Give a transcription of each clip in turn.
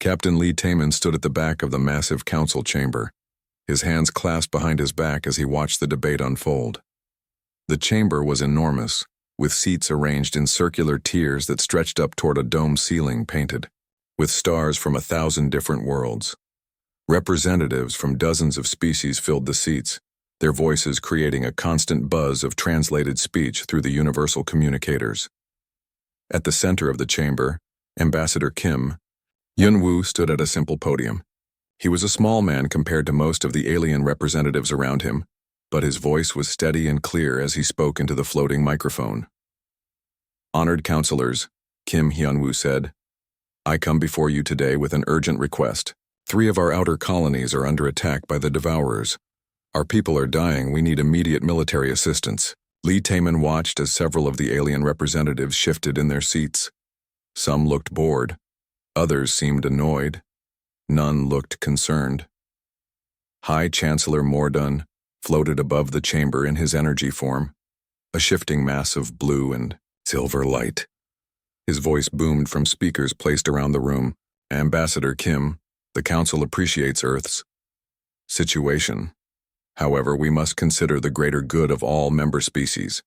Captain Lee Taman stood at the back of the massive council chamber, his hands clasped behind his back as he watched the debate unfold. The chamber was enormous, with seats arranged in circular tiers that stretched up toward a dome ceiling painted with stars from 1,000 different worlds. Representatives from dozens of species filled the seats, their voices creating a constant buzz of translated speech through the universal communicators. At the center of the chamber, Ambassador Kim Hyun-woo stood at a simple podium. He was a small man compared to most of the alien representatives around him, but his voice was steady and clear as he spoke into the floating microphone. "Honored counselors," Kim Hyun-woo said, "I come before you today with an urgent request. 3 of our outer colonies are under attack by the Devourers. Our people are dying. We need immediate military assistance." Lee Taman watched as several of the alien representatives shifted in their seats. Some looked bored. Others seemed annoyed. None looked concerned. High Chancellor Mordun floated above the chamber in his energy form, a shifting mass of blue and silver light. His voice boomed from speakers placed around the room. "Ambassador Kim, the Council appreciates Earth's situation. However, we must consider the greater good of all member species."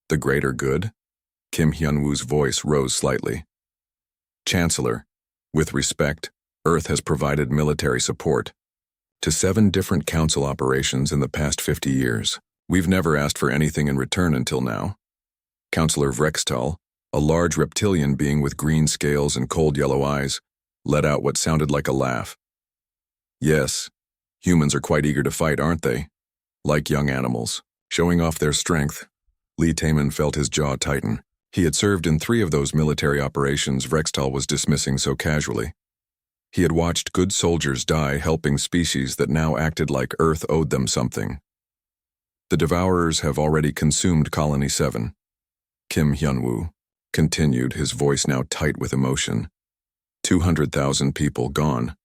"The greater good?" Kim Hyun-woo's voice rose slightly. "Chancellor, with respect, Earth has provided military support to 7 different Council operations in the past 50 years. We've never asked for anything in return until now." Councillor Vrextal, a large reptilian being with green scales and cold yellow eyes, let out what sounded like a laugh. "Yes, humans are quite eager to fight, aren't they? Like young animals, showing off their strength." Lee Taman felt his jaw tighten. He had served in 3 of those military operations Vrextal was dismissing so casually. He had watched good soldiers die helping species that now acted like Earth owed them something. "The Devourers have already consumed Colony 7. Kim Hyun-woo continued, his voice now tight with emotion. 200,000 people gone.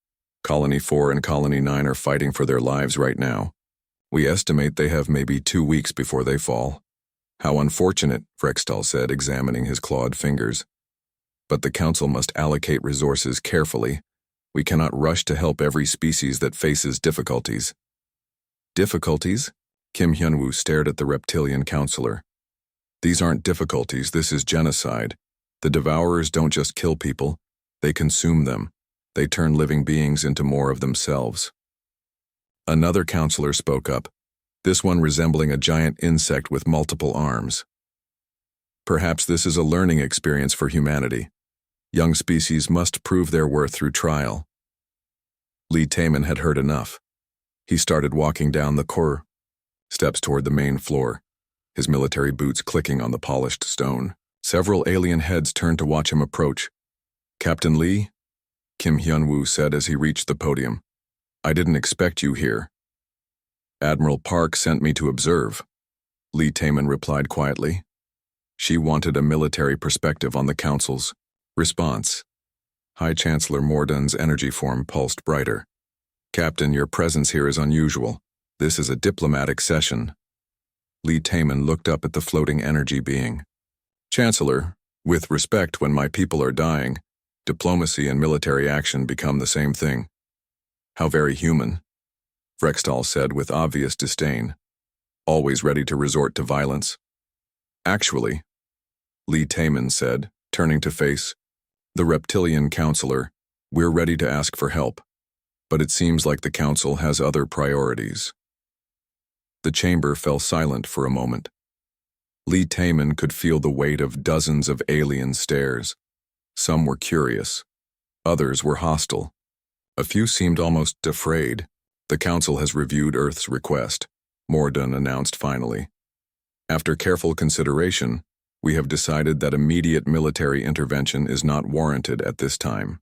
Colony 4 and Colony 9 are fighting for their lives right now. We estimate they have maybe 2 weeks before they fall." "How unfortunate," Vrextal said, examining his clawed fingers. "But the Council must allocate resources carefully. We cannot rush to help every species that faces difficulties." "Difficulties?" Kim Hyun-woo stared at the reptilian counselor. "These aren't difficulties, this is genocide. The Devourers don't just kill people, they consume them. They turn living beings into more of themselves." Another counselor spoke up, this one resembling a giant insect with multiple arms. "Perhaps this is a learning experience for humanity. Young species must prove their worth through trial." Lee Taman had heard enough. He started walking down the corridor steps toward the main floor, his military boots clicking on the polished stone. Several alien heads turned to watch him approach. "Captain Lee?" Kim Hyun-woo said as he reached the podium. "I didn't expect you here." "Admiral Park sent me to observe," Lee Taman replied quietly. She wanted a military perspective on the Council's response. High Chancellor Mordun's energy form pulsed brighter. "Captain, your presence here is unusual. This is a diplomatic session." Lee Taman looked up at the floating energy being. "Chancellor, with respect, when my people are dying, diplomacy and military action become the same thing." "How very human," Vrextal said with obvious disdain. "Always ready to resort to violence." "Actually," Lee Taman said, turning to face the reptilian counselor, "we're ready to ask for help. But it seems like the Council has other priorities." The chamber fell silent for a moment. Lee Taman could feel the weight of dozens of alien stares. Some were curious. Others were hostile. A few seemed almost afraid. "The Council has reviewed Earth's request," Mordun announced finally. "After careful consideration, we have decided that immediate military intervention is not warranted at this time."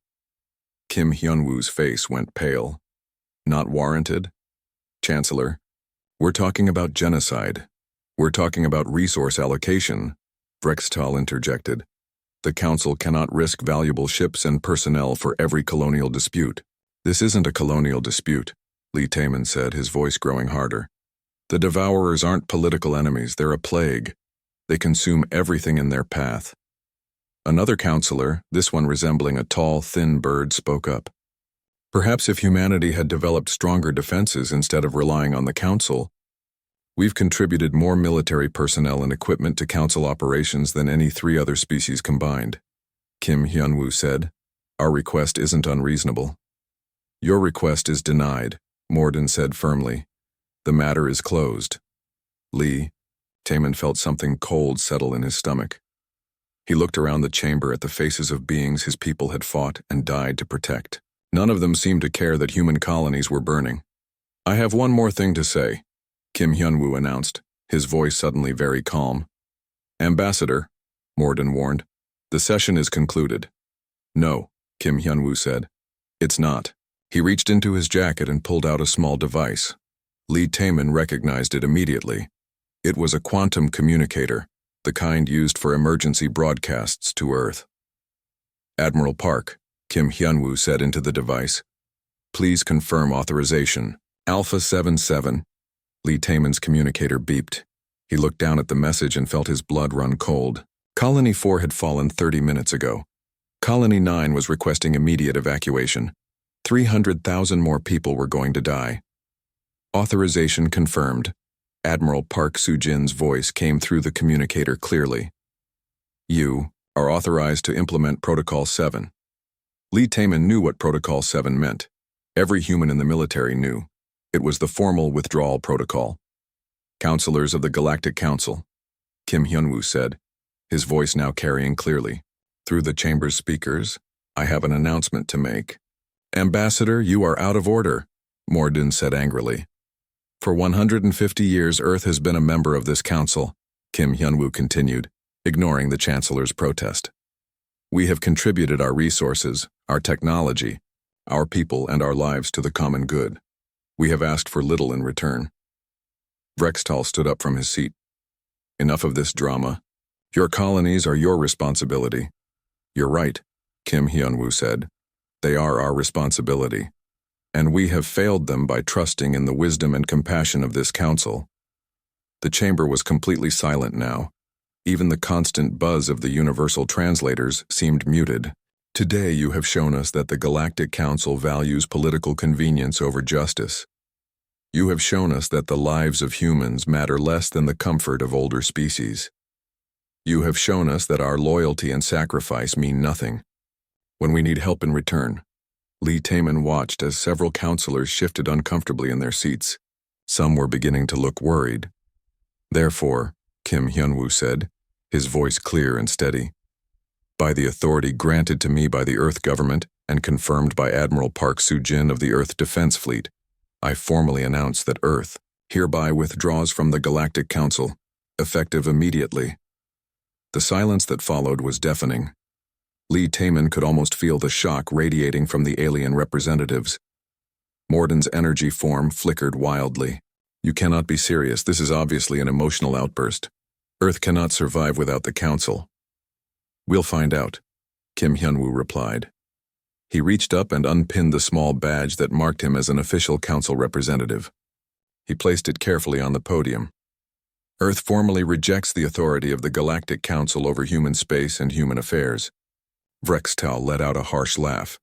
Kim Hyun-woo's face went pale. "Not warranted? Chancellor, we're talking about genocide. We're talking about resource allocation," Vrextal interjected. "The Council cannot risk valuable ships and personnel for every colonial dispute." "This isn't a colonial dispute," Lee Taman said, his voice growing harder. "The Devourers aren't political enemies, they're a plague. They consume everything in their path." Another counselor, this one resembling a tall, thin bird, spoke up. Perhaps if humanity had developed stronger defenses instead of relying on the council, we've contributed more military personnel and equipment to council operations than any 3 other species combined. Kim Hyun-woo said, "Our request isn't unreasonable." "Your request is denied," Morden said firmly. "The matter is closed." Lee Taman felt something cold settle in his stomach. He looked around the chamber at the faces of beings his people had fought and died to protect. None of them seemed to care that human colonies were burning. "I have one more thing to say," Kim Hyun-woo announced, his voice suddenly very calm. "Ambassador," Morden warned, "the session is concluded." "No," Kim Hyun-woo said. "It's not." He reached into his jacket and pulled out a small device. Lee Taman recognized it immediately. It was a quantum communicator, the kind used for emergency broadcasts to Earth. "Admiral Park," Kim Hyun-woo said into the device. "Please confirm authorization." "Alpha 77. Lee Taman's communicator beeped. He looked down at the message and felt his blood run cold. Colony 4 had fallen 30 minutes ago. Colony 9 was requesting immediate evacuation. 300,000 more people were going to die. "Authorization confirmed." Admiral Park Soo-jin's voice came through the communicator clearly. "You are authorized to implement Protocol 7. Lee Taman knew what Protocol 7 meant. Every human in the military knew. It was the formal withdrawal protocol. "Counselors of the Galactic Council," Kim Hyun-woo said, his voice now carrying clearly. "Through the chamber's speakers, I have an announcement to make." "Ambassador, you are out of order," Morden said angrily. "For 150 years, Earth has been a member of this council," Kim Hyun-woo continued, ignoring the Chancellor's protest. "We have contributed our resources, our technology, our people, and our lives to the common good. We have asked for little in return." Vrextal stood up from his seat. "Enough of this drama. Your colonies are your responsibility." "You're right," Kim Hyun-woo said. "They are our responsibility. And we have failed them by trusting in the wisdom and compassion of this council." The chamber was completely silent now. Even the constant buzz of the universal translators seemed muted. "Today you have shown us that the Galactic Council values political convenience over justice. You have shown us that the lives of humans matter less than the comfort of older species. You have shown us that our loyalty and sacrifice mean nothing when we need help in return." Lee Taman watched as several counselors shifted uncomfortably in their seats. Some were beginning to look worried. "Therefore," Kim Hyun-woo said, his voice clear and steady, "by the authority granted to me by the Earth government and confirmed by Admiral Park Soo-jin of the Earth Defense Fleet, I formally announce that Earth hereby withdraws from the Galactic Council, effective immediately." The silence that followed was deafening. Lee Taman could almost feel the shock radiating from the alien representatives. Morden's energy form flickered wildly. "You cannot be serious. This is obviously an emotional outburst. Earth cannot survive without the Council." "We'll find out," Kim Hyun-woo replied. He reached up and unpinned the small badge that marked him as an official Council representative. He placed it carefully on the podium. "Earth formally rejects the authority of the Galactic Council over human space and human affairs." Vrextal let out a harsh laugh.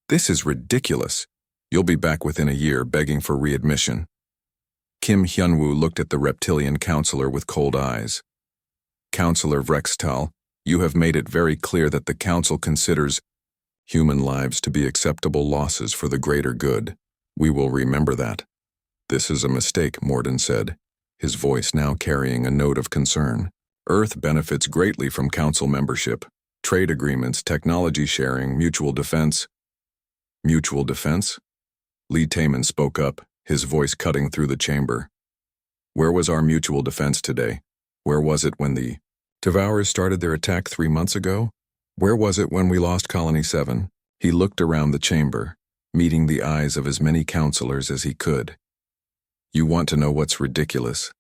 "This is ridiculous. You'll be back within a year begging for readmission." Kim Hyun-woo looked at the reptilian counselor with cold eyes. "Counselor Vrextal, you have made it very clear that the Council considers human lives to be acceptable losses for the greater good. We will remember that." "This is a mistake," Morden said, his voice now carrying a note of concern. "Earth benefits greatly from Council membership. Trade agreements, technology sharing, mutual defense." "Mutual defense?" Lee Taman spoke up, his voice cutting through the chamber. "Where was our mutual defense today? Where was it when the Devourers started their attack 3 months ago? Where was it when we lost Colony 7? He looked around the chamber, meeting the eyes of as many counselors as he could. "You want to know what's ridiculous?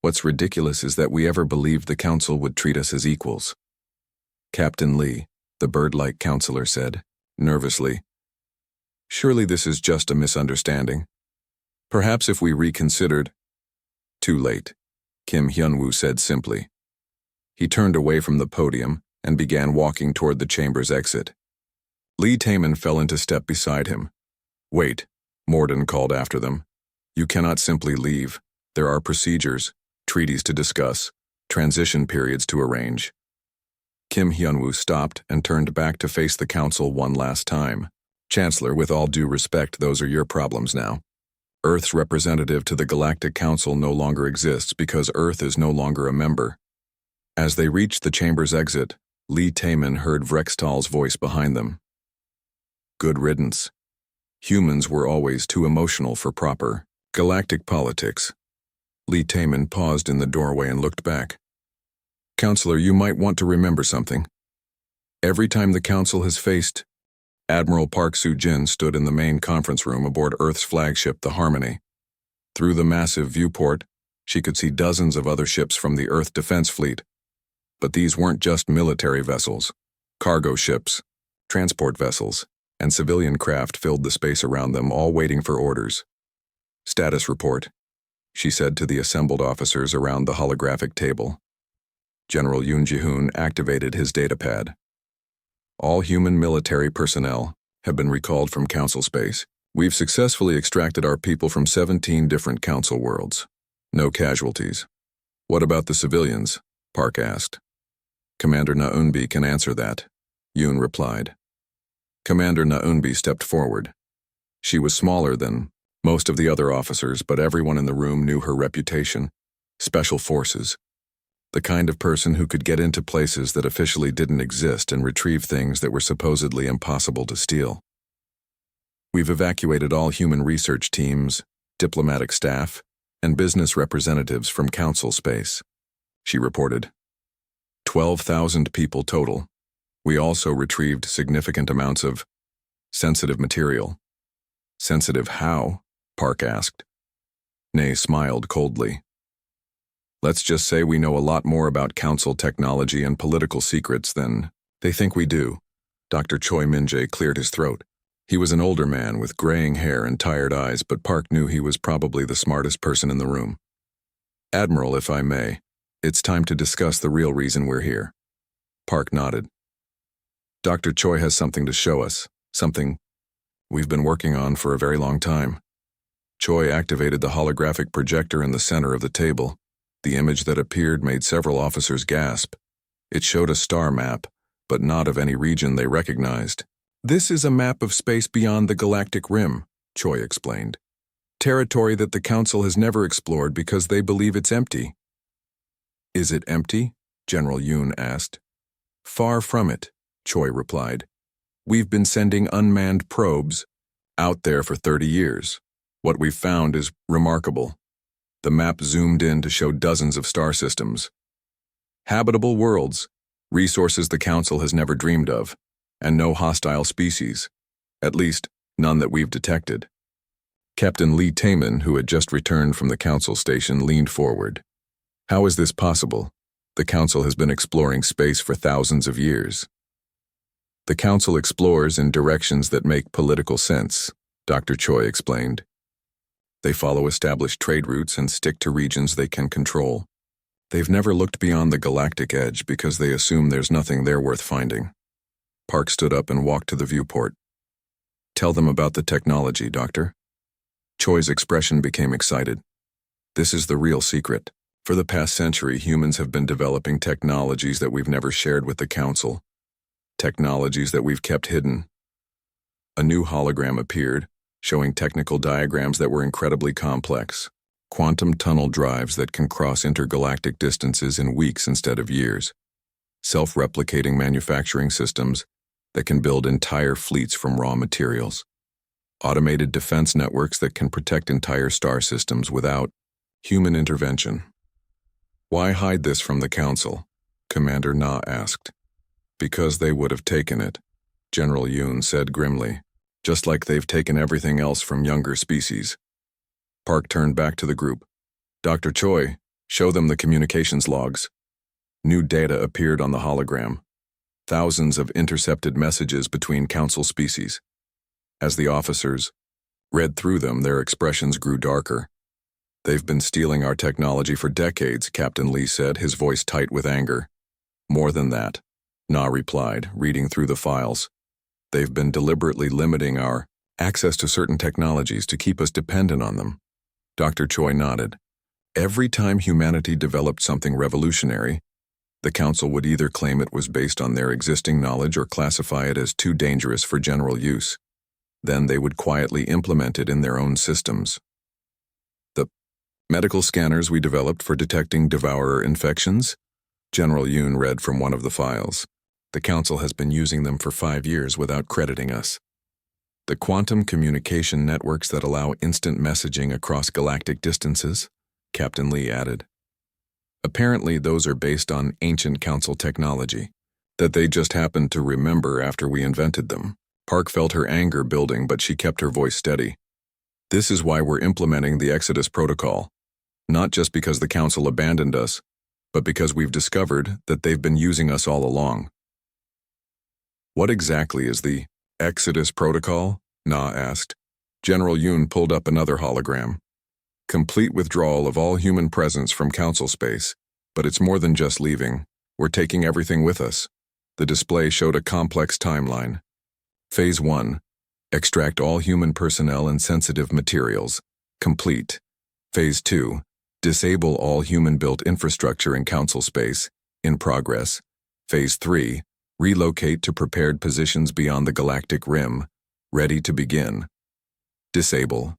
What's ridiculous is that we ever believed the Council would treat us as equals." "Captain Lee," the bird-like counselor said, nervously. "Surely this is just a misunderstanding. Perhaps if we reconsidered—" "Too late," Kim Hyun-woo said simply. He turned away from the podium and began walking toward the chamber's exit. Lee Taman fell into step beside him. "Wait," Morden called after them. "You cannot simply leave. There are procedures, treaties to discuss, transition periods to arrange." Kim Hyunwoo stopped and turned back to face the council one last time. "Chancellor, with all due respect, those are your problems now. Earth's representative to the Galactic Council no longer exists because Earth is no longer a member." As they reached the chamber's exit, Lee Taman heard Vrextal's voice behind them. "Good riddance. Humans were always too emotional for proper galactic politics." Lee Taman paused in the doorway and looked back. "Counselor, you might want to remember something. Every time the Council has faced..." Admiral Park Soo-jin stood in the main conference room aboard Earth's flagship, the Harmony. Through the massive viewport, she could see dozens of other ships from the Earth Defense Fleet. But these weren't just military vessels. Cargo ships, transport vessels, and civilian craft filled the space around them, all waiting for orders. "Status report," she said to the assembled officers around the holographic table. General Yoon Ji-hoon activated his datapad. "All human military personnel have been recalled from Council space. We've successfully extracted our people from 17 different Council worlds. No casualties." "What about the civilians?" Park asked. "Commander Naunbi can answer that," Yoon replied. Commander Naunbi stepped forward. She was smaller than most of the other officers, but everyone in the room knew her reputation. Special forces. The kind of person who could get into places that officially didn't exist and retrieve things that were supposedly impossible to steal. "We've evacuated all human research teams, diplomatic staff, and business representatives from Council space," she reported. 12,000 people total. We also retrieved significant amounts of sensitive material. "Sensitive how?" Park asked. Nay smiled coldly. "Let's just say we know a lot more about Council technology and political secrets than they think we do." Dr. Choi Min-jae cleared his throat. He was an older man with graying hair and tired eyes, but Park knew he was probably the smartest person in the room. "Admiral, if I may, it's time to discuss the real reason we're here." Park nodded. "Dr. Choi has something to show us, something we've been working on for a very long time." Choi activated the holographic projector in the center of the table. The image that appeared made several officers gasp. It showed a star map, but not of any region they recognized. "This is a map of space beyond the galactic rim," Choi explained. "Territory that the Council has never explored because they believe it's empty." "Is it empty?" General Yoon asked. "Far from it," Choi replied. "We've been sending unmanned probes out there for 30 years. What we've found is remarkable." The map zoomed in to show dozens of star systems. Habitable worlds, resources the Council has never dreamed of, and no hostile species. At least, none that we've detected. Captain Lee Taman, who had just returned from the Council station, leaned forward. "How is this possible? The Council has been exploring space for thousands of years." "The Council explores in directions that make political sense," Dr. Choi explained. "They follow established trade routes and stick to regions they can control. They've never looked beyond the galactic edge because they assume there's nothing there worth finding." Park stood up and walked to the viewport. "Tell them about the technology, Doctor." Choi's expression became excited. "This is the real secret. For the past century, humans have been developing technologies that we've never shared with the Council. Technologies that we've kept hidden." A new hologram appeared, showing technical diagrams that were incredibly complex. Quantum tunnel drives that can cross intergalactic distances in weeks instead of years. Self-replicating manufacturing systems that can build entire fleets from raw materials. Automated defense networks that can protect entire star systems without human intervention. "Why hide this from the Council?" Commander Na asked. "Because they would have taken it," General Yoon said grimly. "Just like they've taken everything else from younger species." Park turned back to the group. "Dr. Choi, show them the communications logs." New data appeared on the hologram. Thousands of intercepted messages between Council species. As the officers read through them, their expressions grew darker. "They've been stealing our technology for decades," Captain Lee said, his voice tight with anger. "More than that. Na replied, reading through the files. They've been deliberately limiting our access to certain technologies to keep us dependent on them. Dr. Choi nodded. Every time humanity developed something revolutionary, the Council would either claim it was based on their existing knowledge or classify it as too dangerous for general use. Then they would quietly implement it in their own systems. The medical scanners we developed for detecting devourer infections? General Yoon read from one of the files. The Council has been using them for 5 years without crediting us. The quantum communication networks that allow instant messaging across galactic distances? Captain Lee added. Apparently those are based on ancient Council technology that they just happened to remember after we invented them. Park felt her anger building, but she kept her voice steady. This is why we're implementing the Exodus Protocol. Not just because the Council abandoned us, but because we've discovered that they've been using us all along. What exactly is the Exodus Protocol? Na asked. General Yoon pulled up another hologram. Complete withdrawal of all human presence from Council space. But it's more than just leaving. We're taking everything with us. The display showed a complex timeline. Phase 1. Extract all human personnel and sensitive materials. Complete. Phase 2. Disable all human-built infrastructure in Council space. In progress. Phase 3. Relocate to prepared positions beyond the galactic rim. Ready to begin. Disable.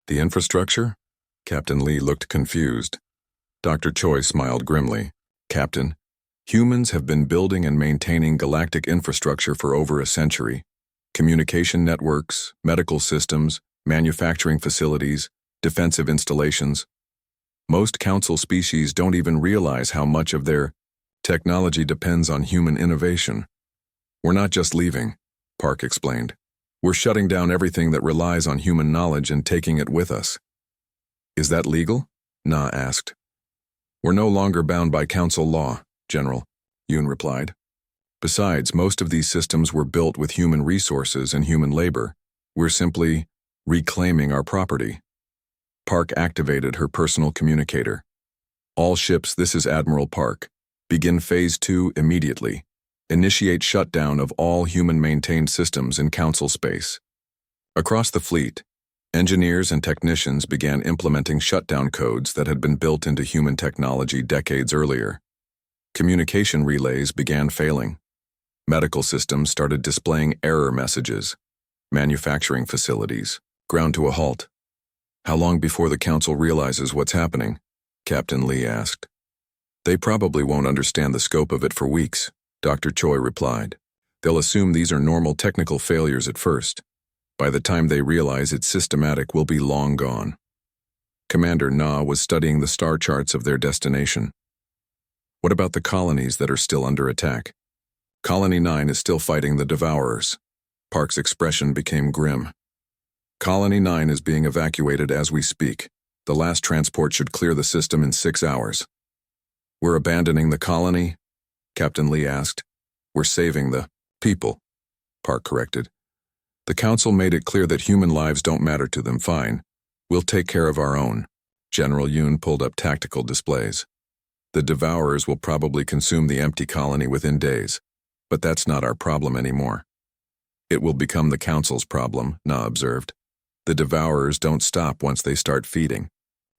The infrastructure? Captain Lee looked confused. Dr. Choi smiled grimly. Captain, humans have been building and maintaining galactic infrastructure for over a century. Communication networks, medical systems, manufacturing facilities, defensive installations. Most Council species don't even realize how much of their technology depends on human innovation. We're not just leaving, Park explained. We're shutting down everything that relies on human knowledge and taking it with us. Is that legal? Na asked. We're no longer bound by Council law, General, Yoon replied. Besides, most of these systems were built with human resources and human labor. We're simply reclaiming our property. Park activated her personal communicator. All ships, this is Admiral Park. Begin Phase 2 immediately. Initiate shutdown of all human-maintained systems in Council space. Across the fleet, engineers and technicians began implementing shutdown codes that had been built into human technology decades earlier. Communication relays began failing. Medical systems started displaying error messages. Manufacturing facilities ground to a halt. How long before the Council realizes what's happening? Captain Lee asked. They probably won't understand the scope of it for weeks, Dr. Choi replied. They'll assume these are normal technical failures at first. By the time they realize it's systematic, we'll be long gone. Commander Na was studying the star charts of their destination. What about the colonies that are still under attack? Colony 9 is still fighting the Devourers. Park's expression became grim. Colony 9 is being evacuated as we speak. The last transport should clear the system in 6 hours. We're abandoning the colony? Captain Lee asked. We're saving the people, Park corrected. The Council made it clear that human lives don't matter to them. Fine. We'll take care of our own. General Yoon pulled up tactical displays. The Devourers will probably consume the empty colony within days, but that's not our problem anymore. It will become the Council's problem, Na observed. The Devourers don't stop once they start feeding.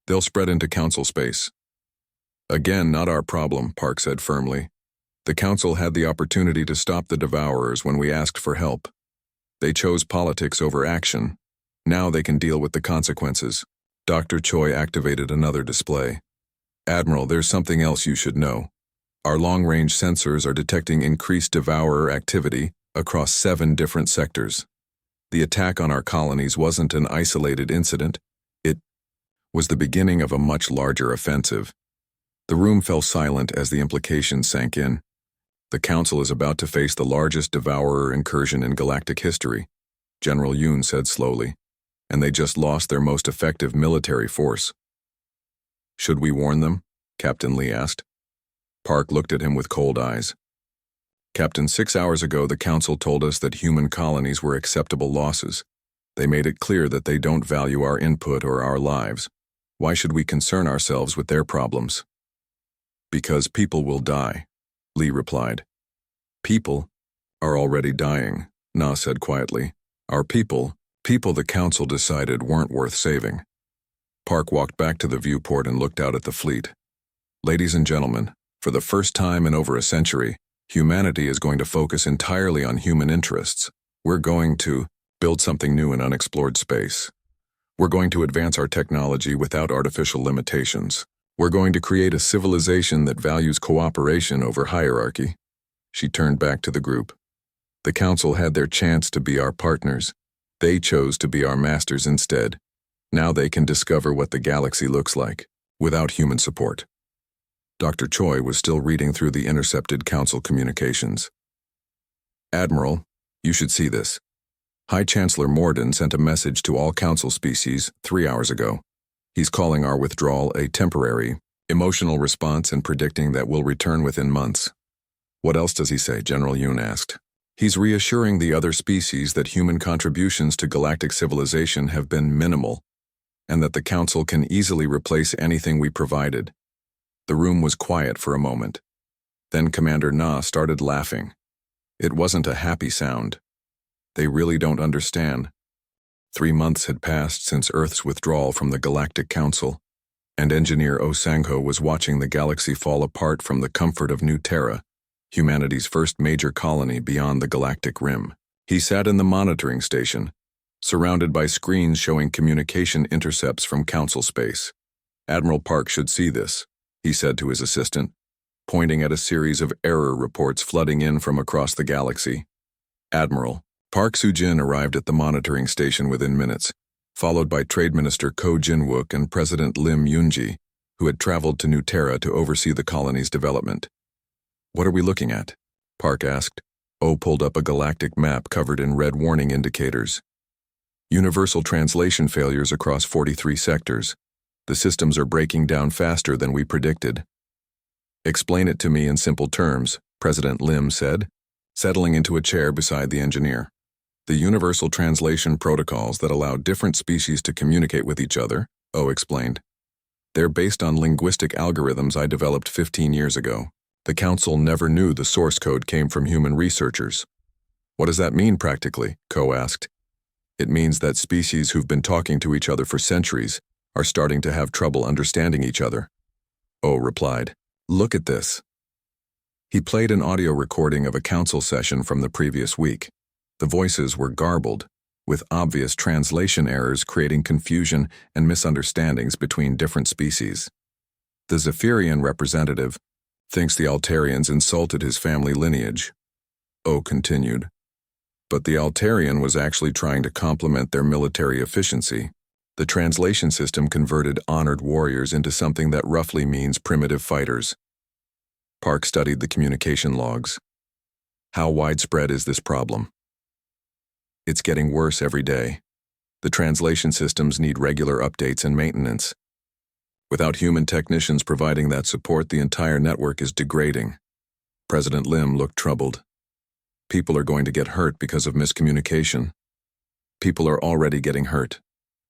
They'll spread into Council space. Again, not our problem, Park said firmly. The Council had the opportunity to stop the Devourers when we asked for help. They chose politics over action. Now they can deal with the consequences. Dr. Choi activated another display. Admiral, there's something else you should know. Our long-range sensors are detecting increased Devourer activity across 7 different sectors. The attack on our colonies wasn't an isolated incident. It was the beginning of a much larger offensive. The room fell silent as the implications sank in. The Council is about to face the largest Devourer incursion in galactic history, General Yoon said slowly, and they just lost their most effective military force. Should we warn them? Captain Lee asked. Park looked at him with cold eyes. Captain, 6 hours ago the Council told us that human colonies were acceptable losses. They made it clear that they don't value our input or our lives. Why should we concern ourselves with their problems? Because people will die, Lee replied. People are already dying, Na said quietly. Our people the council decided weren't worth saving. Park walked back to the viewport and looked out at the fleet. Ladies and gentlemen, for the first time in over a century, humanity is going to focus entirely on human interests. We're going to build something new in unexplored space. We're going to advance our technology without artificial limitations. We're going to create a civilization that values cooperation over hierarchy. She turned back to the group. The council had their chance to be our partners. They chose to be our masters instead. Now they can discover what the galaxy looks like, without human support. Dr. Choi was still reading through the intercepted council communications. Admiral, you should see this. High Chancellor Morden sent a message to all council species 3 hours ago. He's calling our withdrawal a temporary, emotional response and predicting that we'll return within months. What else does he say? General Yoon asked. He's reassuring the other species that human contributions to galactic civilization have been minimal, and that the Council can easily replace anything we provided. The room was quiet for a moment. Then Commander Na started laughing. It wasn't a happy sound. They really don't understand. 3 months had passed since Earth's withdrawal from the Galactic Council, and Engineer Oh Sang-ho was watching the galaxy fall apart from the comfort of New Terra, humanity's first major colony beyond the galactic rim. He sat in the monitoring station, surrounded by screens showing communication intercepts from Council space. Admiral Park should see this, he said to his assistant, pointing at a series of error reports flooding in from across the galaxy. Admiral Park Soo-jin arrived at the monitoring station within minutes, followed by Trade Minister Ko Jin-wook and President Lim Yoon-ji, who had traveled to New Terra to oversee the colony's development. What are we looking at? Park asked. Oh pulled up a galactic map covered in red warning indicators. Universal translation failures across 43 sectors. The systems are breaking down faster than we predicted. Explain it to me in simple terms, President Lim said, settling into a chair beside the engineer. The universal translation protocols that allow different species to communicate with each other, Oh explained. They're based on linguistic algorithms I developed 15 years ago. The Council never knew the source code came from human researchers. What does that mean practically? Ko asked. It means that species who've been talking to each other for centuries are starting to have trouble understanding each other. Oh replied. Look at this. He played an audio recording of a council session from the previous week. The voices were garbled, with obvious translation errors creating confusion and misunderstandings between different species. The Zephyrian representative thinks the Altarians insulted his family lineage. Oh continued. But the Altarian was actually trying to complement their military efficiency. The translation system converted honored warriors into something that roughly means primitive fighters. Park studied the communication logs. How widespread is this problem? It's getting worse every day. The translation systems need regular updates and maintenance. Without human technicians providing that support, the entire network is degrading. President Lim looked troubled. People are going to get hurt because of miscommunication. People are already getting hurt,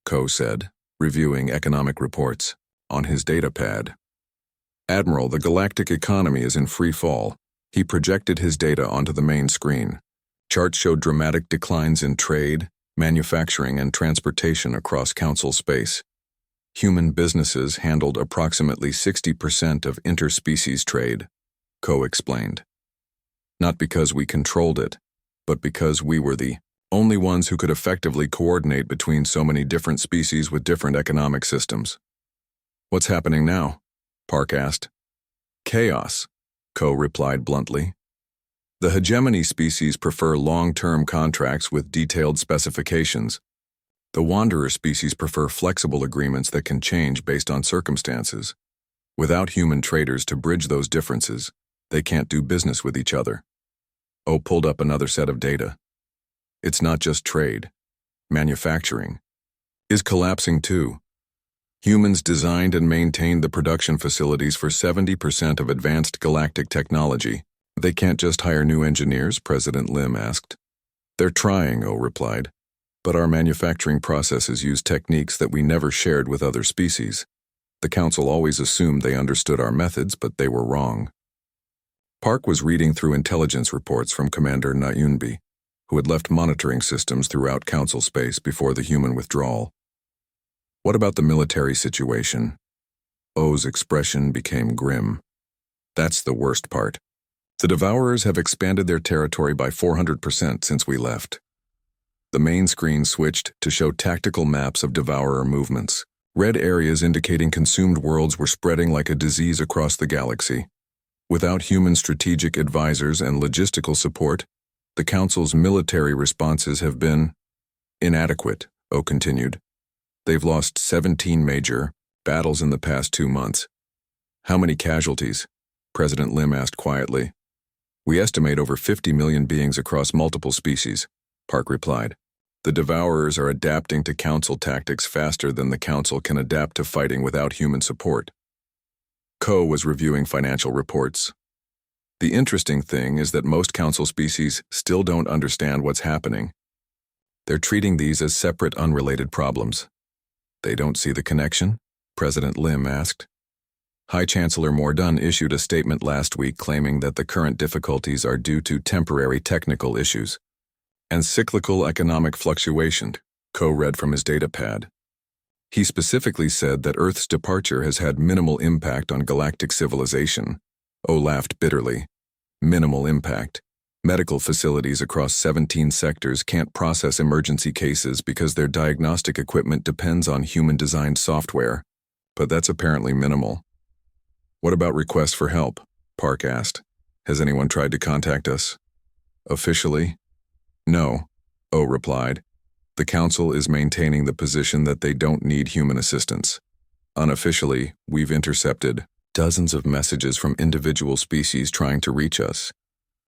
Ko said, reviewing economic reports on his data pad. Admiral, the galactic economy is in free fall. He projected his data onto the main screen. Charts showed dramatic declines in trade, manufacturing, and transportation across Council space. Human businesses handled approximately 60% of interspecies trade, Ko explained. Not because we controlled it, but because we were the only ones who could effectively coordinate between so many different species with different economic systems. What's happening now? Park asked. Chaos, Ko replied bluntly. The hegemony species prefer long-term contracts with detailed specifications. The wanderer species prefer flexible agreements that can change based on circumstances. Without human traders to bridge those differences, they can't do business with each other. Oh pulled up another set of data. It's not just trade. Manufacturing is collapsing too. Humans designed and maintained the production facilities for 70% of advanced galactic technology. They can't just hire new engineers, President Lim asked. They're trying, Oh replied. But our manufacturing processes use techniques that we never shared with other species. The Council always assumed they understood our methods, but they were wrong. Park was reading through intelligence reports from Commander Nayunbi, who had left monitoring systems throughout Council space before the human withdrawal. What about the military situation? O's expression became grim. That's the worst part. The Devourers have expanded their territory by 400% since we left. The main screen switched to show tactical maps of Devourer movements. Red areas indicating consumed worlds were spreading like a disease across the galaxy. Without human strategic advisors and logistical support, the Council's military responses have been inadequate, O continued. They've lost 17 major battles in the past 2 months. How many casualties? President Lim asked quietly. We estimate over 50 million beings across multiple species, Park replied. The Devourers are adapting to Council tactics faster than the Council can adapt to fighting without human support. Ko was reviewing financial reports. The interesting thing is that most Council species still don't understand what's happening. They're treating these as separate, unrelated problems. They don't see the connection? President Lim asked. High Chancellor Mordun issued a statement last week claiming that the current difficulties are due to temporary technical issues and cyclical economic fluctuation, Ko read from his datapad. He specifically said that Earth's departure has had minimal impact on galactic civilization. O laughed bitterly. Minimal impact. Medical facilities across 17 sectors can't process emergency cases because their diagnostic equipment depends on human-designed software. But that's apparently minimal. What about requests for help? Park asked. Has anyone tried to contact us? Officially? No, O replied. The Council is maintaining the position that they don't need human assistance. Unofficially, we've intercepted dozens of messages from individual species trying to reach us.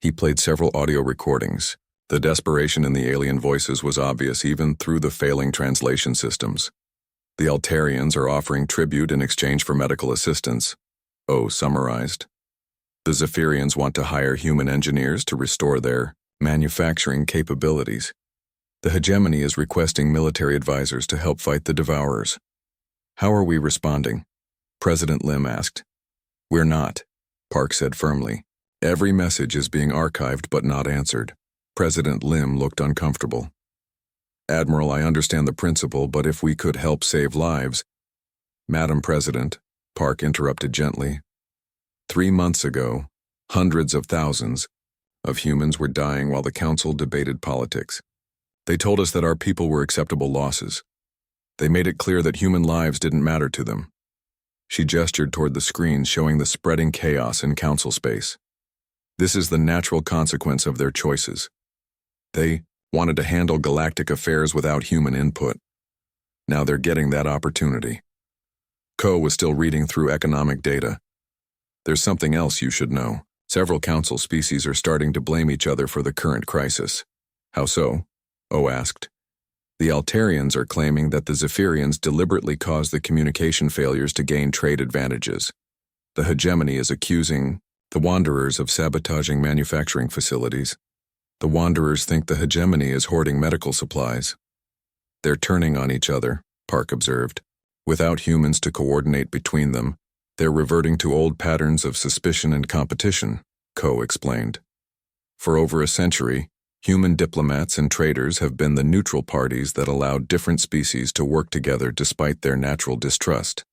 He played several audio recordings. The desperation in the alien voices was obvious even through the failing translation systems. The Altarians are offering tribute in exchange for medical assistance, O summarized. The Zephyrians want to hire human engineers to restore their manufacturing capabilities. The hegemony is requesting military advisors to help fight the Devourers. How are we responding? President Lim asked. We're not, Park said firmly. Every message is being archived but not answered. President Lim looked uncomfortable. Admiral, I understand the principle, but if we could help save lives— Madam President, Park interrupted gently. 3 months ago, hundreds of thousands of humans were dying while the Council debated politics. They told us that our people were acceptable losses. They made it clear that human lives didn't matter to them. She gestured toward the screen showing the spreading chaos in Council space. This is the natural consequence of their choices. They wanted to handle galactic affairs without human input. Now they're getting that opportunity. Ko was still reading through economic data. There's something else you should know. Several Council species are starting to blame each other for the current crisis. How so? O asked. The Altarians are claiming that the Zephyrians deliberately caused the communication failures to gain trade advantages. The hegemony is accusing the Wanderers of sabotaging manufacturing facilities. The Wanderers think the hegemony is hoarding medical supplies. They're turning on each other, Park observed. Without humans to coordinate between them, they're reverting to old patterns of suspicion and competition, Ko explained. For over a century, human diplomats and traders have been the neutral parties that allowed different species to work together despite their natural distrust.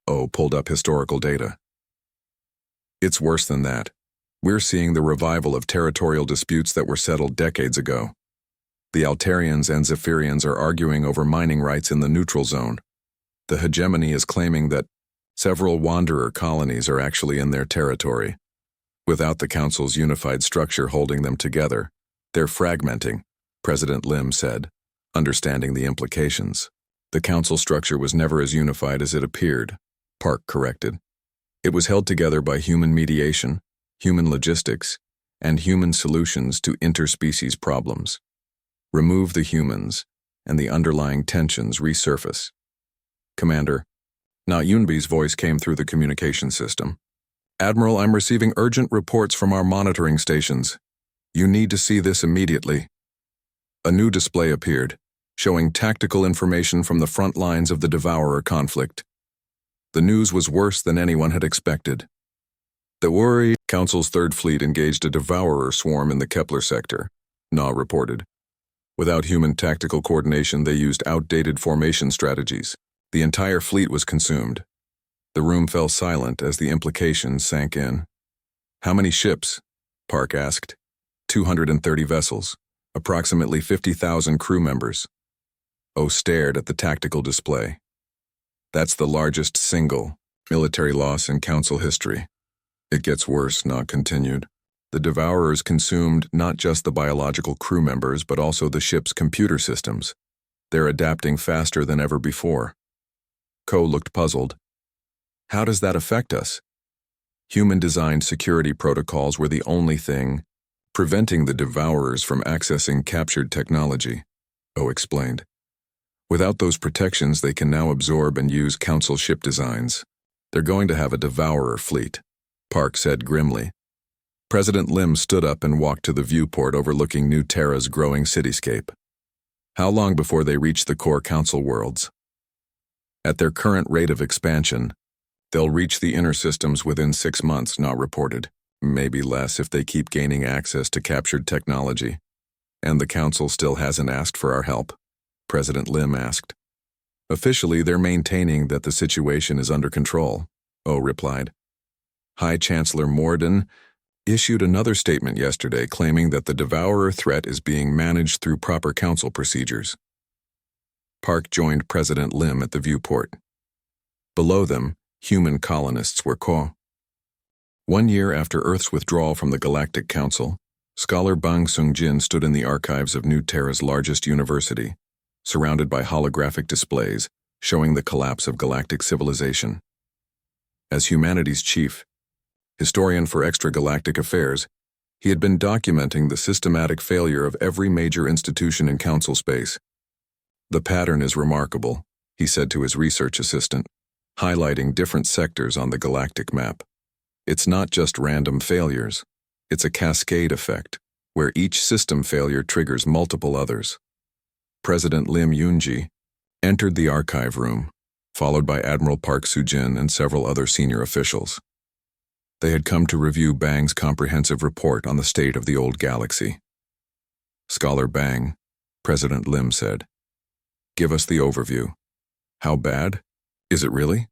O pulled up historical data. It's worse than that. We're seeing the revival of territorial disputes that were settled decades ago. The Altarians and Zephyrians are arguing over mining rights in the neutral zone. The hegemony is claiming that several Wanderer colonies are actually in their territory. Without the Council's unified structure holding them together, they're fragmenting, President Lim said, understanding the implications. The Council structure was never as unified as it appeared, Park corrected. It was held together by human mediation, human logistics, and human solutions to interspecies problems. Remove the humans, and the underlying tensions resurface. Commander, Nayunbi's voice came through the communication system. Admiral, I'm receiving urgent reports from our monitoring stations. You need to see this immediately. A new display appeared, showing tactical information from the front lines of the Devourer conflict. The news was worse than anyone had expected. The worry Council's Third Fleet engaged a devourer swarm in the Kepler sector, Na reported. Without human tactical coordination, they used outdated formation strategies. The entire fleet was consumed. The room fell silent as the implications sank in. How many ships? Park asked. 230 vessels, approximately 50,000 crew members. O stared at the tactical display. That's the largest single military loss in Council history. It gets worse, Na continued. The Devourers consumed not just the biological crew members, but also the ship's computer systems. They're adapting faster than ever before. Ko looked puzzled. How does that affect us? Human-designed security protocols were the only thing preventing the Devourers from accessing captured technology, O explained. Without those protections, they can now absorb and use Council ship designs. They're going to have a Devourer fleet, Park said grimly. President Lim stood up and walked to the viewport overlooking New Terra's growing cityscape. How long before they reach the core Council worlds? At their current rate of expansion, they'll reach the inner systems within 6 months, Na reported. Maybe less if they keep gaining access to captured technology. And the Council still hasn't asked for our help, President Lim asked. Officially, they're maintaining that the situation is under control, O replied. High Chancellor Morden issued another statement yesterday claiming that the Devourer threat is being managed through proper Council procedures. Park joined President Lim at the viewport. Below them, human colonists were 1 year after Earth's withdrawal from the Galactic Council, scholar Bang Sung-jin stood in the archives of New Terra's largest university, surrounded by holographic displays showing the collapse of galactic civilization. As humanity's chief, historian for extragalactic affairs, he had been documenting the systematic failure of every major institution in Council space. The pattern is remarkable, he said to his research assistant, highlighting different sectors on the galactic map. It's not just random failures. It's a cascade effect, where each system failure triggers multiple others. President Lim Yoonji entered the archive room, followed by Admiral Park Soo-jin and several other senior officials. They had come to review Bang's comprehensive report on the state of the old galaxy. Scholar Bang, President Lim said, give us the overview. How bad? Is it really?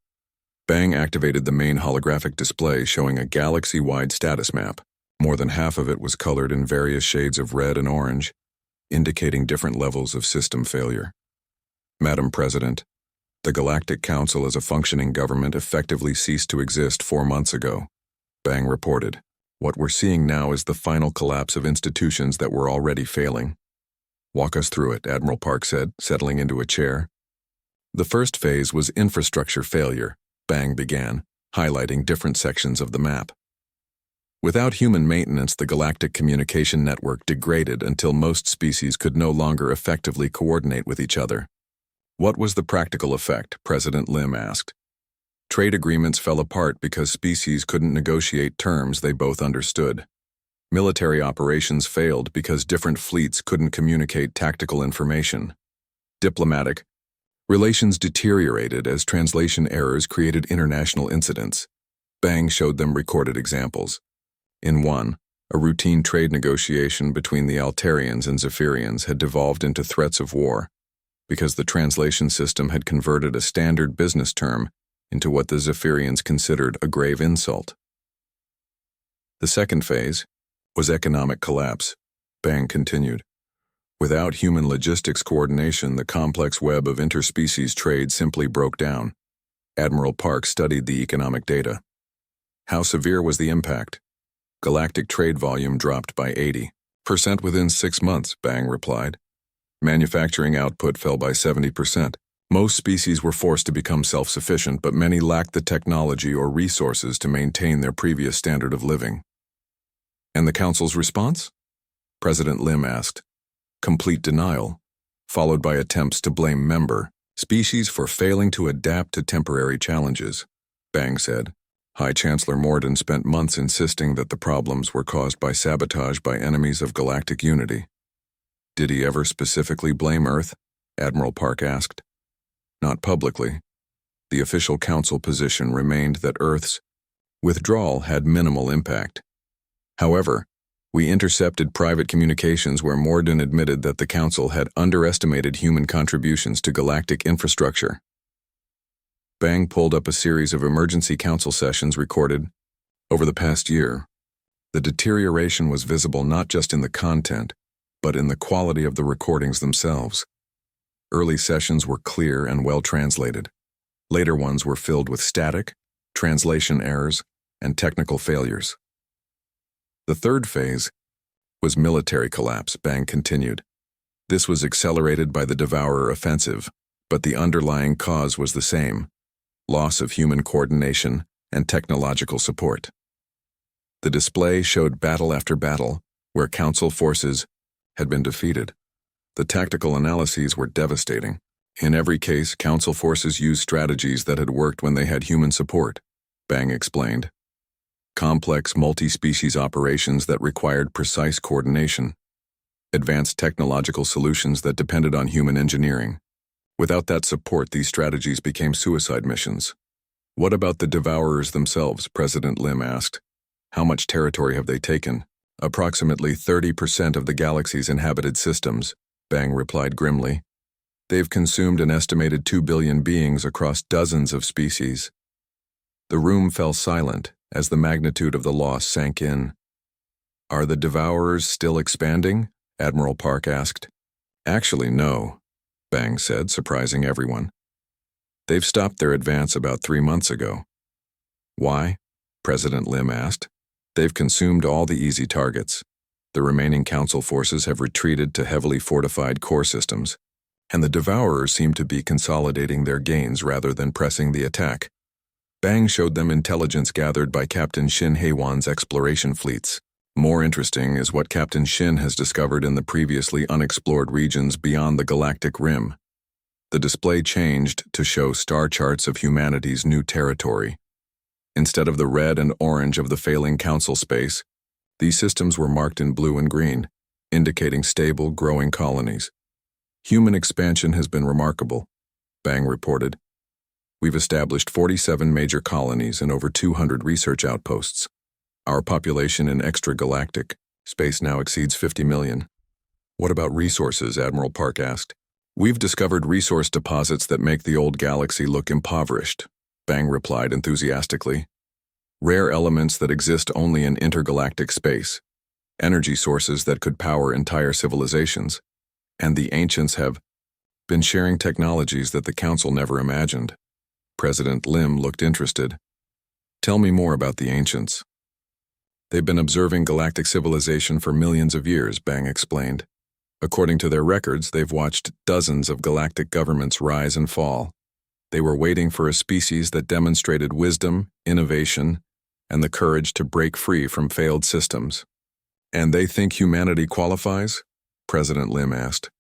Bang activated the main holographic display showing a galaxy-wide status map. More than half of it was colored in various shades of red and orange, indicating different levels of system failure. Madam President, the Galactic Council as a functioning government effectively ceased to exist 4 months ago, Bang reported. What we're seeing now is the final collapse of institutions that were already failing. Walk us through it, Admiral Park said, settling into a chair. The first phase was infrastructure failure, Bang began, highlighting different sections of the map. Without human maintenance, the galactic communication network degraded until most species could no longer effectively coordinate with each other. What was the practical effect? President Lim asked. Trade agreements fell apart because species couldn't negotiate terms they both understood. Military operations failed because different fleets couldn't communicate tactical information. Diplomatic relations deteriorated as translation errors created international incidents. Bang showed them recorded examples. In one, a routine trade negotiation between the Altarians and Zephyrians had devolved into threats of war, because the translation system had converted a standard business term into what the Zephyrians considered a grave insult. The second phase was economic collapse, Bang continued. Without human logistics coordination, the complex web of interspecies trade simply broke down. Admiral Park studied the economic data. How severe was the impact? Galactic trade volume dropped by 80% within 6 months, Bang replied. Manufacturing output fell by 70%. Most species were forced to become self-sufficient, but many lacked the technology or resources to maintain their previous standard of living. And the Council's response? President Lim asked. Complete denial, followed by attempts to blame member species for failing to adapt to temporary challenges, Bang said. High Chancellor Morden spent months insisting that the problems were caused by sabotage by enemies of galactic unity. Did he ever specifically blame Earth? Admiral Park asked. Not publicly. The official Council position remained that Earth's withdrawal had minimal impact. However, we intercepted private communications where Morden admitted that the Council had underestimated human contributions to galactic infrastructure. Bang pulled up a series of emergency council sessions recorded over the past year. The deterioration was visible not just in the content, but in the quality of the recordings themselves. Early sessions were clear and well translated. Later ones were filled with static, translation errors, and technical failures. The third phase was military collapse, Bang continued. This was accelerated by the Devourer offensive, but the underlying cause was the same: loss of human coordination and technological support. The display showed battle after battle where Council forces had been defeated. The tactical analyses were devastating. In every case, Council forces used strategies that had worked when they had human support, Bang explained. Complex multi-species operations that required precise coordination. Advanced technological solutions that depended on human engineering. Without that support, these strategies became suicide missions. What about the Devourers themselves? President Lim asked. How much territory have they taken? Approximately 30% of the galaxy's inhabited systems, Bang replied grimly. They've consumed an estimated 2 billion beings across dozens of species. The room fell silent as the magnitude of the loss sank in. Are the Devourers still expanding? Admiral Park asked. Actually, no, Bang said, surprising everyone. They've stopped their advance about 3 months ago. Why? President Lim asked. They've consumed all the easy targets. The remaining Council forces have retreated to heavily fortified core systems, and the Devourers seem to be consolidating their gains rather than pressing the attack. Bang showed them intelligence gathered by Captain Shin Haewan's exploration fleets. More interesting is what Captain Shin has discovered in the previously unexplored regions beyond the galactic rim. The display changed to show star charts of humanity's new territory. Instead of the red and orange of the failing Council space, these systems were marked in blue and green, indicating stable, growing colonies. Human expansion has been remarkable, Bang reported. We've established 47 major colonies and over 200 research outposts. Our population in extragalactic space now exceeds 50 million. What about resources? Admiral Park asked. We've discovered resource deposits that make the old galaxy look impoverished, Bang replied enthusiastically. Rare elements that exist only in intergalactic space, energy sources that could power entire civilizations, and the ancients have been sharing technologies that the Council never imagined. President Lim looked interested. Tell me more about the ancients. They've been observing galactic civilization for millions of years, Bang explained. According to their records, they've watched dozens of galactic governments rise and fall. They were waiting for a species that demonstrated wisdom, innovation, and the courage to break free from failed systems. And they think humanity qualifies? President Lim asked.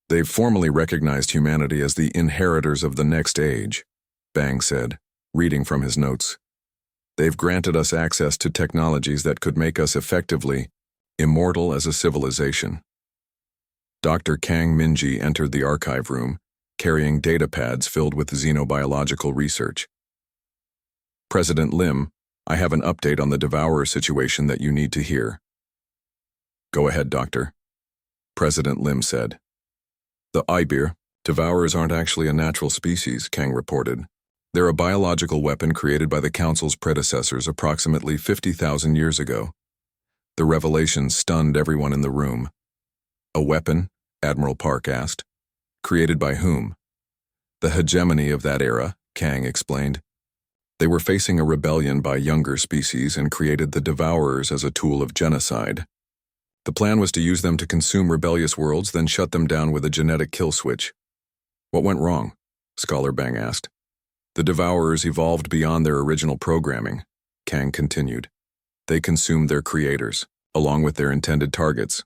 They've formally recognized humanity as the inheritors of the next age, Bang said, reading from his notes. They've granted us access to technologies that could make us effectively immortal as a civilization. Dr. Kang Minji entered the archive room, carrying data pads filled with xenobiological research. President Lim, I have an update on the Devourer situation that you need to hear. Go ahead, Doctor. President Lim said. The Ibir, Devourers aren't actually a natural species, Kang reported. They're a biological weapon created by the Council's predecessors approximately 50,000 years ago. The revelation stunned everyone in the room. A weapon? Admiral Park asked. Created by whom? The hegemony of that era, Kang explained. They were facing a rebellion by younger species and created the Devourers as a tool of genocide. The plan was to use them to consume rebellious worlds, then shut them down with a genetic kill switch. What went wrong? Scholar Bang asked. The Devourers evolved beyond their original programming, Kang continued. They consumed their creators, along with their intended targets.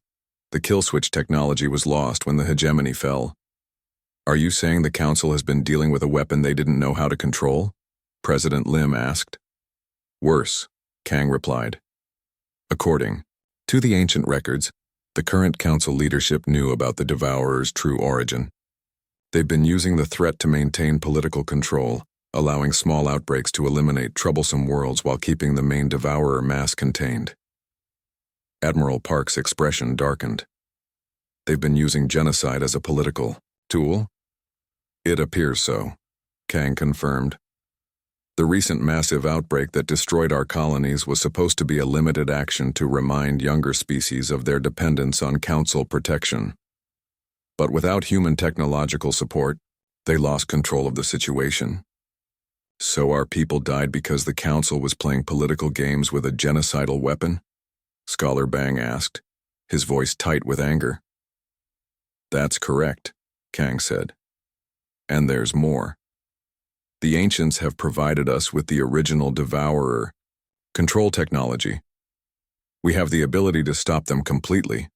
The kill switch technology was lost when the hegemony fell. Are you saying the Council has been dealing with a weapon they didn't know how to control? President Lim asked. Worse, Kang replied. According to the ancient records, the current Council leadership knew about the Devourers' true origin. They've been using the threat to maintain political control, allowing small outbreaks to eliminate troublesome worlds while keeping the main Devourer mass contained. Admiral Park's expression darkened. They've been using genocide as a political tool? It appears so, Kang confirmed. The recent massive outbreak that destroyed our colonies was supposed to be a limited action to remind younger species of their dependence on Council protection. But without human technological support, they lost control of the situation. So our people died because the Council was playing political games with a genocidal weapon? Scholar Bang asked, his voice tight with anger. That's correct, Kang said. And there's more. The ancients have provided us with the original Devourer control technology. We have the ability to stop them completely.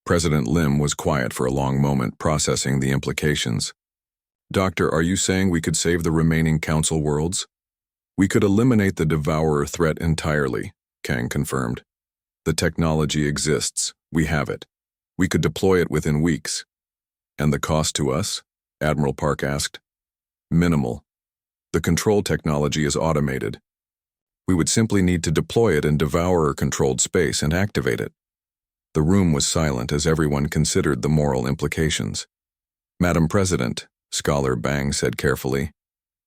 President Lim was quiet for a long moment, processing the implications. Doctor, are you saying we could save the remaining Council worlds? We could eliminate the Devourer threat entirely, Kang confirmed. The technology exists. We have it. We could deploy it within weeks. And the cost to us? Admiral Park asked. Minimal. The control technology is automated. We would simply need to deploy it in Devourer-controlled space and activate it. The room was silent as everyone considered the moral implications. Madam President, Scholar Bang said carefully,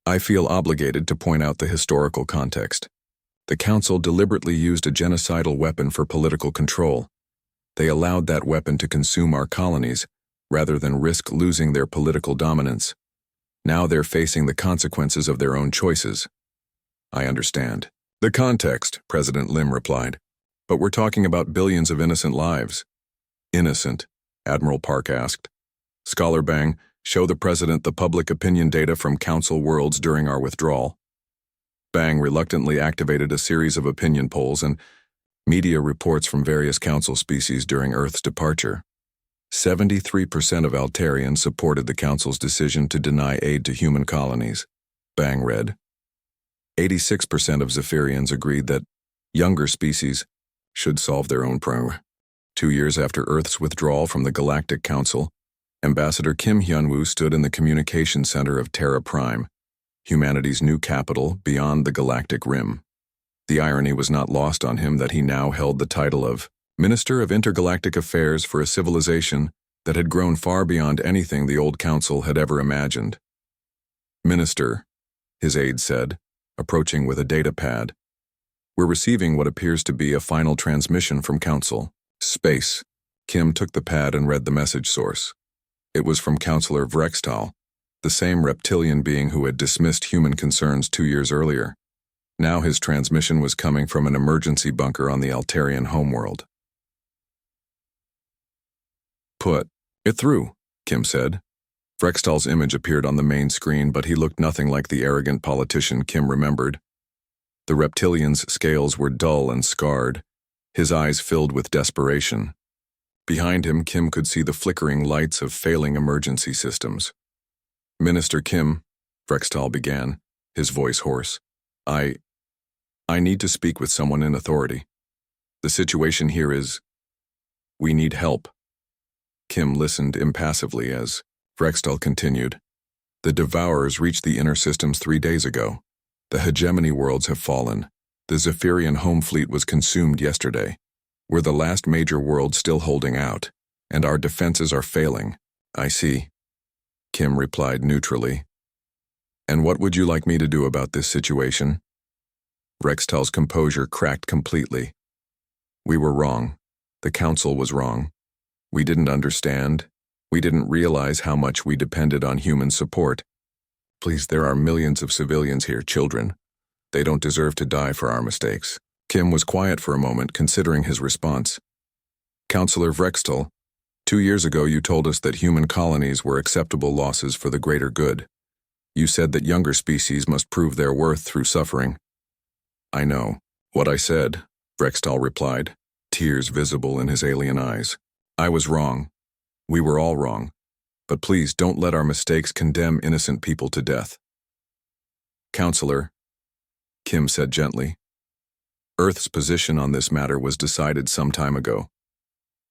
I feel obligated to point out the historical context. The Council deliberately used a genocidal weapon for political control. They allowed that weapon to consume our colonies, rather than risk losing their political dominance. Now they're facing the consequences of their own choices. I understand. The context, President Lim replied. But we're talking about billions of innocent lives. Innocent? Admiral Park asked. Scholar Bang, show the President the public opinion data from Council worlds during our withdrawal. Bang reluctantly activated a series of opinion polls and media reports from various Council species during Earth's departure. 73% of Altarians supported the Council's decision to deny aid to human colonies. Bang read. 86% of Zephyrians agreed that younger species should solve their own problem. 2 years after Earth's withdrawal from the Galactic Council, Ambassador Kim Hyunwoo stood in the communication center of Terra Prime, humanity's new capital beyond the galactic rim. The irony was not lost on him that he now held the title of Minister of Intergalactic Affairs for a civilization that had grown far beyond anything the old Council had ever imagined. Minister, his aide said, approaching with a data pad. We're receiving what appears to be a final transmission from Council. Space. Kim took the pad and read the message source. It was from Counselor Vrextal, the same reptilian being who had dismissed human concerns 2 years earlier. Now his transmission was coming from an emergency bunker on the Altarian homeworld. Put it through, Kim said. Vrextal's image appeared on the main screen, but he looked nothing like the arrogant politician Kim remembered. The reptilian's scales were dull and scarred, his eyes filled with desperation. Behind him, Kim could see the flickering lights of failing emergency systems. Minister Kim, Vrextal began, his voice hoarse. I need to speak with someone in authority. The situation here is, we need help. Kim listened impassively as Vrextal continued. The Devourers reached the inner systems 3 days ago. The hegemony worlds have fallen. The Zephyrian home fleet was consumed yesterday. We're the last major world still holding out, and our defenses are failing. I see, Kim replied neutrally. And what would you like me to do about this situation? Vrextal's composure cracked completely. We were wrong. The Council was wrong. We didn't understand. We didn't realize how much we depended on human support. Please, there are millions of civilians here, children. They don't deserve to die for our mistakes. Kim was quiet for a moment, considering his response. Counselor Vrextal, 2 years ago you told us that human colonies were acceptable losses for the greater good. You said that younger species must prove their worth through suffering. I know what I said, Vrextal replied, tears visible in his alien eyes. I was wrong. We were all wrong. But please don't let our mistakes condemn innocent people to death. Counselor, Kim said gently, Earth's position on this matter was decided some time ago.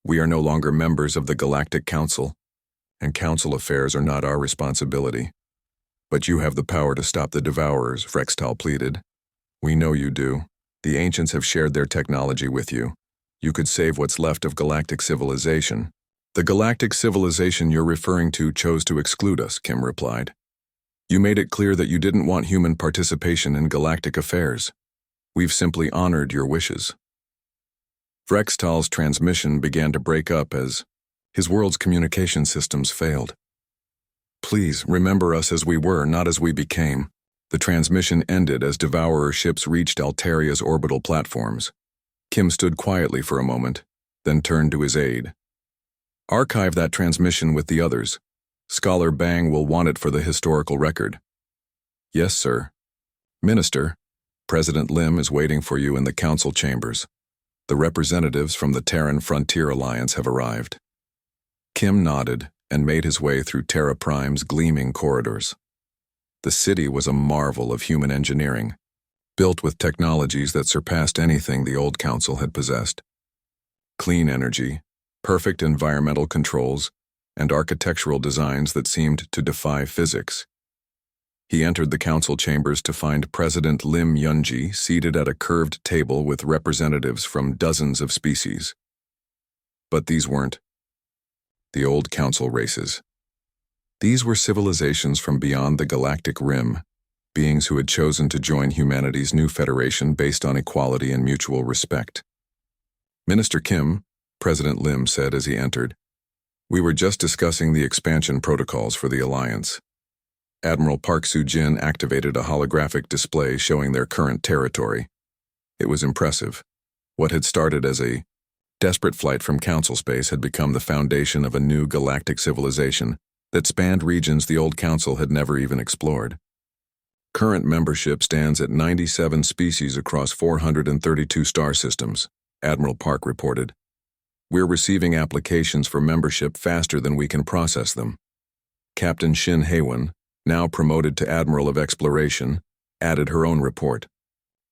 We are no longer members of the Galactic Council, and Council affairs are not our responsibility. But you have the power to stop the Devourers, Vrextal pleaded. We know you do. The ancients have shared their technology with you. You could save what's left of galactic civilization. The galactic civilization you're referring to chose to exclude us, Kim replied. You made it clear that you didn't want human participation in galactic affairs. We've simply honored your wishes. Vrextal's transmission began to break up as his world's communication systems failed. Please remember us as we were, not as we became. The transmission ended as Devourer ships reached Altaria's orbital platforms. Kim stood quietly for a moment, then turned to his aide. Archive that transmission with the others. Scholar Bang will want it for the historical record. Yes, sir. Minister, President Lim is waiting for you in the council chambers. The representatives from the Terran Frontier Alliance have arrived. Kim nodded and made his way through Terra Prime's gleaming corridors. The city was a marvel of human engineering, built with technologies that surpassed anything the old council had possessed. Clean energy, perfect environmental controls, and architectural designs that seemed to defy physics. He entered the council chambers to find President Lim Yunji seated at a curved table with representatives from dozens of species. But these weren't the old council races. These were civilizations from beyond the galactic rim, beings who had chosen to join humanity's new federation based on equality and mutual respect. Minister Kim, President Lim said as he entered, we were just discussing the expansion protocols for the Alliance. Admiral Park Soo-jin activated a holographic display showing their current territory. It was impressive. What had started as a desperate flight from council space had become the foundation of a new galactic civilization that spanned regions the old council had never even explored. Current membership stands at 97 species across 432 star systems, Admiral Park reported. We're receiving applications for membership faster than we can process them. Captain Shin Haewon, now promoted to Admiral of Exploration, added her own report.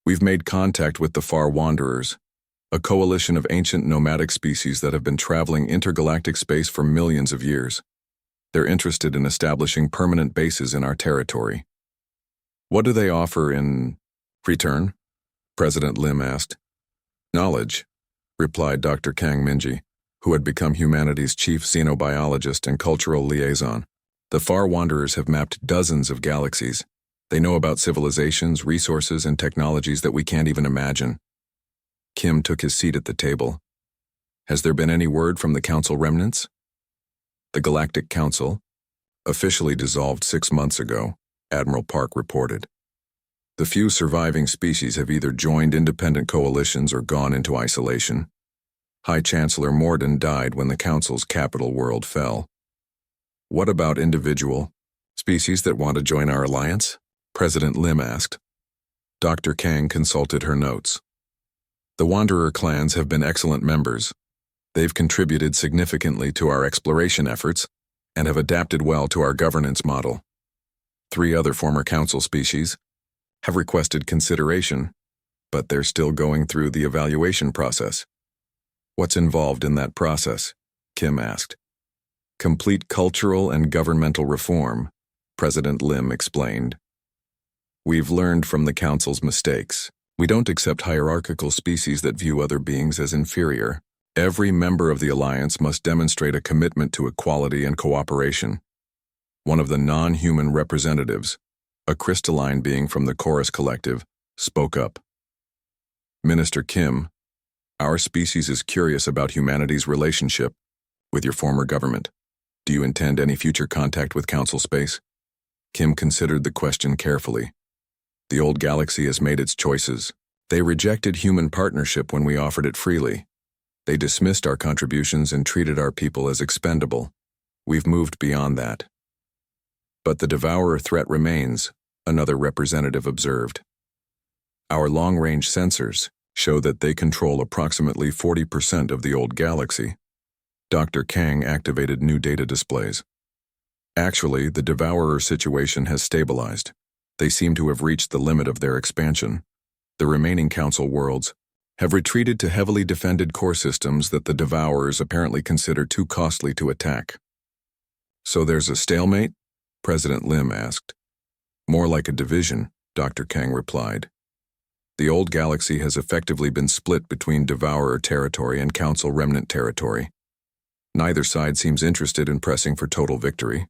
We've made contact with the Far Wanderers, a coalition of ancient nomadic species that have been traveling intergalactic space for millions of years. They're interested in establishing permanent bases in our territory. What do they offer in return? President Lim asked. Knowledge, replied Dr. Kang Minji, who had become humanity's chief xenobiologist and cultural liaison. The Far Wanderers have mapped dozens of galaxies. They know about civilizations, resources, and technologies that we can't even imagine. Kim took his seat at the table. Has there been any word from the council remnants? The Galactic Council, officially dissolved 6 months ago, Admiral Park reported. The few surviving species have either joined independent coalitions or gone into isolation. High Chancellor Morden died when the Council's capital world fell. What about individual species that want to join our alliance? President Lim asked. Dr. Kang consulted her notes. The Wanderer clans have been excellent members. They've contributed significantly to our exploration efforts and have adapted well to our governance model. 3 other former council species have requested consideration, but they're still going through the evaluation process. What's involved in that process? Kim asked. Complete cultural and governmental reform, President Lim explained. We've learned from the Council's mistakes. We don't accept hierarchical species that view other beings as inferior. Every member of the Alliance must demonstrate a commitment to equality and cooperation. One of the non-human representatives, a crystalline being from the Chorus Collective, spoke up. Minister Kim, our species is curious about humanity's relationship with your former government. Do you intend any future contact with Council Space? Kim considered the question carefully. The old galaxy has made its choices. They rejected human partnership when we offered it freely. They dismissed our contributions and treated our people as expendable. We've moved beyond that. But the Devourer threat remains, another representative observed. Our long-range sensors show that they control approximately 40% of the old galaxy. Dr. Kang activated new data displays. Actually, the Devourer situation has stabilized. They seem to have reached the limit of their expansion. The remaining Council worlds have retreated to heavily defended core systems that the Devourers apparently consider too costly to attack. So there's a stalemate? President Lim asked. More like a division, Dr. Kang replied. The old galaxy has effectively been split between Devourer territory and Council Remnant territory. Neither side seems interested in pressing for total victory.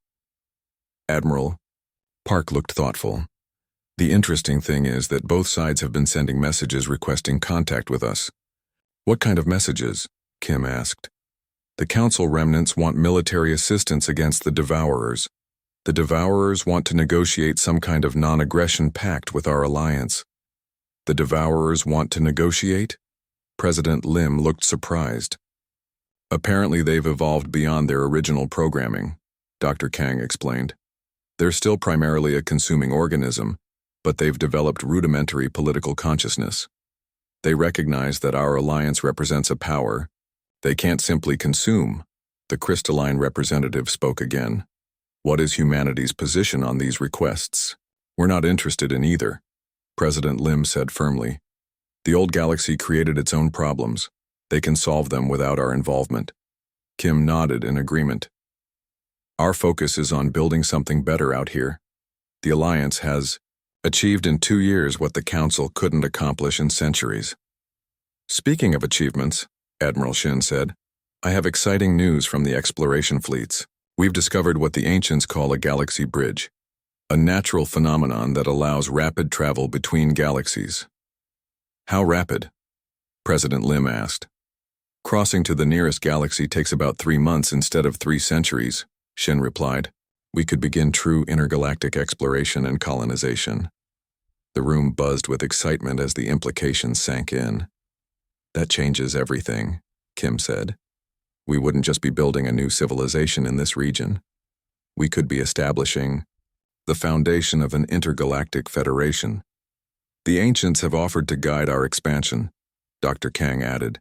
Admiral, Park looked thoughtful. The interesting thing is that both sides have been sending messages requesting contact with us. What kind of messages? Kim asked. The Council Remnants want military assistance against the Devourers. The Devourers want to negotiate some kind of non-aggression pact with our alliance. The Devourers want to negotiate? President Lim looked surprised. Apparently they've evolved beyond their original programming, Dr. Kang explained. They're still primarily a consuming organism, but they've developed rudimentary political consciousness. They recognize that our alliance represents a power. They can't simply consume. The crystalline representative spoke again. What is humanity's position on these requests? We're not interested in either, President Lim said firmly. The old galaxy created its own problems. They can solve them without our involvement. Kim nodded in agreement. Our focus is on building something better out here. The Alliance has achieved in 2 years what the Council couldn't accomplish in centuries. Speaking of achievements, Admiral Shin said, I have exciting news from the exploration fleets. We've discovered what the ancients call a galaxy bridge, a natural phenomenon that allows rapid travel between galaxies. How rapid? President Lim asked. Crossing to the nearest galaxy takes about 3 months instead of 3 centuries, Shin replied. We could begin true intergalactic exploration and colonization. The room buzzed with excitement as the implications sank in. That changes everything, Kim said. We wouldn't just be building a new civilization in this region. We could be establishing the foundation of an intergalactic federation. The ancients have offered to guide our expansion, Dr. Kang added.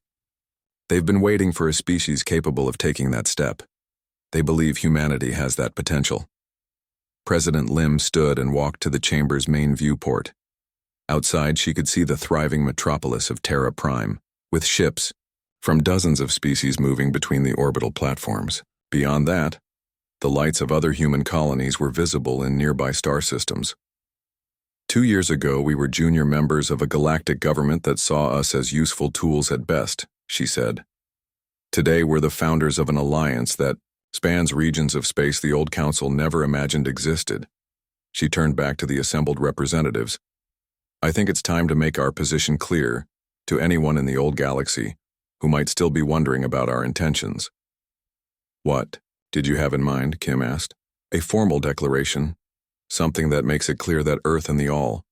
They've been waiting for a species capable of taking that step. They believe humanity has that potential. President Lim stood and walked to the chamber's main viewport. Outside, she could see the thriving metropolis of Terra Prime, with ships from dozens of species moving between the orbital platforms. Beyond that, the lights of other human colonies were visible in nearby star systems. 2 years ago, we were junior members of a galactic government that saw us as useful tools at best, she said. Today, we're the founders of an alliance that spans regions of space the old council never imagined existed. She turned back to the assembled representatives. I think it's time to make our position clear to anyone in the old galaxy who might still be wondering about our intentions. What did you have in mind? Kim asked. A formal declaration, something that makes it clear that Earth and the All